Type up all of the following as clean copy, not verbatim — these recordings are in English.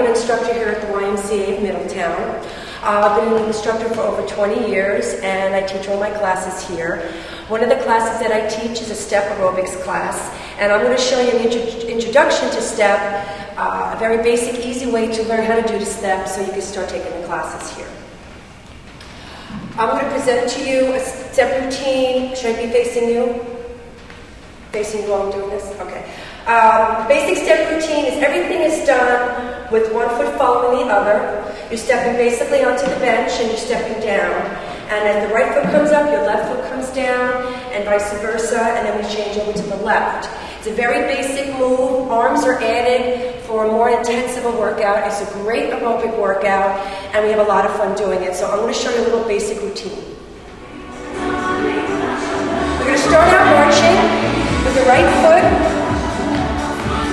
an instructor here at the YMCA of Middletown. I've been an instructor for over 20 years, and I teach all my classes here. One of the classes that I teach is a step aerobics class, and I'm going to show you an introduction to step, a very basic, easy way to learn how to do the step so you can start taking the classes here. I'm going to present to you a step routine. Should I be facing you? Facing you while I'm doing this? Okay. Basic step routine is everything is done with one foot following the other. You're stepping basically onto the bench and you're stepping down. And as the right foot comes up, your left foot comes down, and vice versa, and then we change over to the left. It's a very basic move. Arms are added for a more intensive workout. It's a great aerobic workout, and we have a lot of fun doing it. So I'm going to show you a little basic routine. We're going to start out marching with the right foot.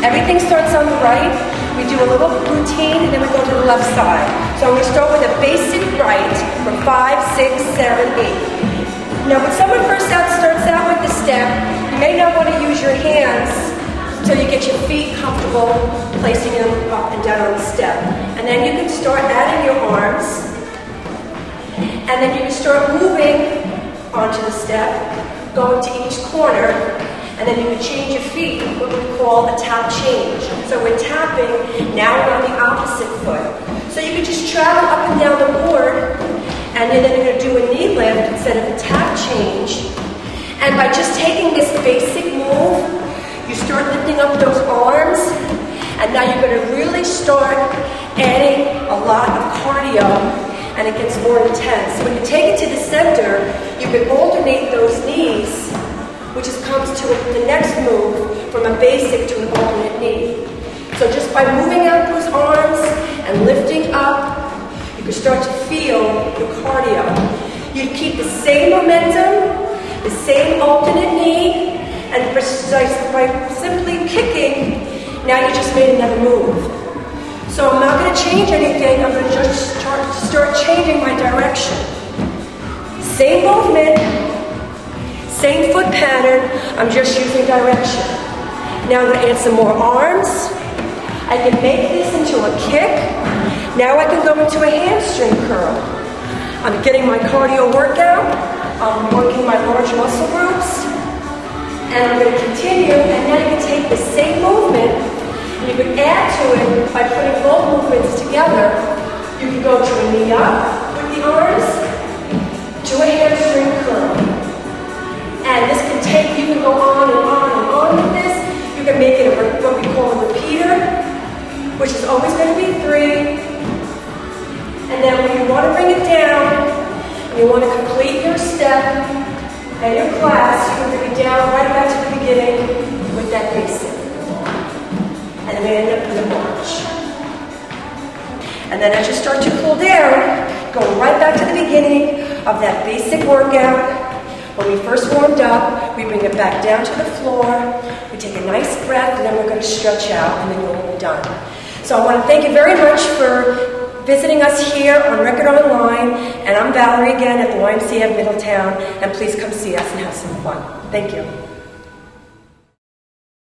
Everything starts on the right. We do a little routine, and then we go to the left side. So I'm going to start with a basic right for 5, 6, 7, 8. Now, when someone first starts out with the step, you may not want to use your hands until you get your feet comfortable placing them up and down on the step. And then you can start adding your arms, and then you can start moving onto the step, going to each corner. And then you can change your feet, what we call a tap change. So we're tapping, now we're on the opposite foot. So you can just travel up and down the board, and then you're going to do a knee lift instead of a tap change. And by just taking this basic move, you start lifting up those arms, and now you're going to really start adding a lot of cardio, and it gets more intense. When you take it to the center, you can alternate those knees, which comes to the next move from a basic to an alternate knee. So just by moving out those arms and lifting up, you can start to feel the cardio. You keep the same momentum, the same alternate knee, and by simply kicking, now you just made another move. So I'm not going to change anything, I'm going to just start changing my direction. Same movement, same foot pattern, I'm just using direction. Now I'm going to add some more arms. I can make this into a kick. Now I can go into a hamstring curl. I'm getting my cardio workout. I'm working my large muscle groups. And I'm going to continue, and now you can take the same movement, and you can add to it by putting both movements together. You can go to a knee up with the arms, to a hamstring curl. And this can take, you can go on and on and on with this. You can make it what we call a repeater, which is always going to be 3. And then when you want to bring it down, and you want to complete your step and your class, you can bring it down right back to the beginning with that basic. And then we end up with a march. And then as you start to cool down, go right back to the beginning of that basic workout. When we first warmed up, we bring it back down to the floor, we take a nice breath, and then we're going to stretch out, and then you'll be done. So I want to thank you very much for visiting us here on Record Online, and I'm Valerie again at the YMCA of Middletown, and please come see us and have some fun. Thank you.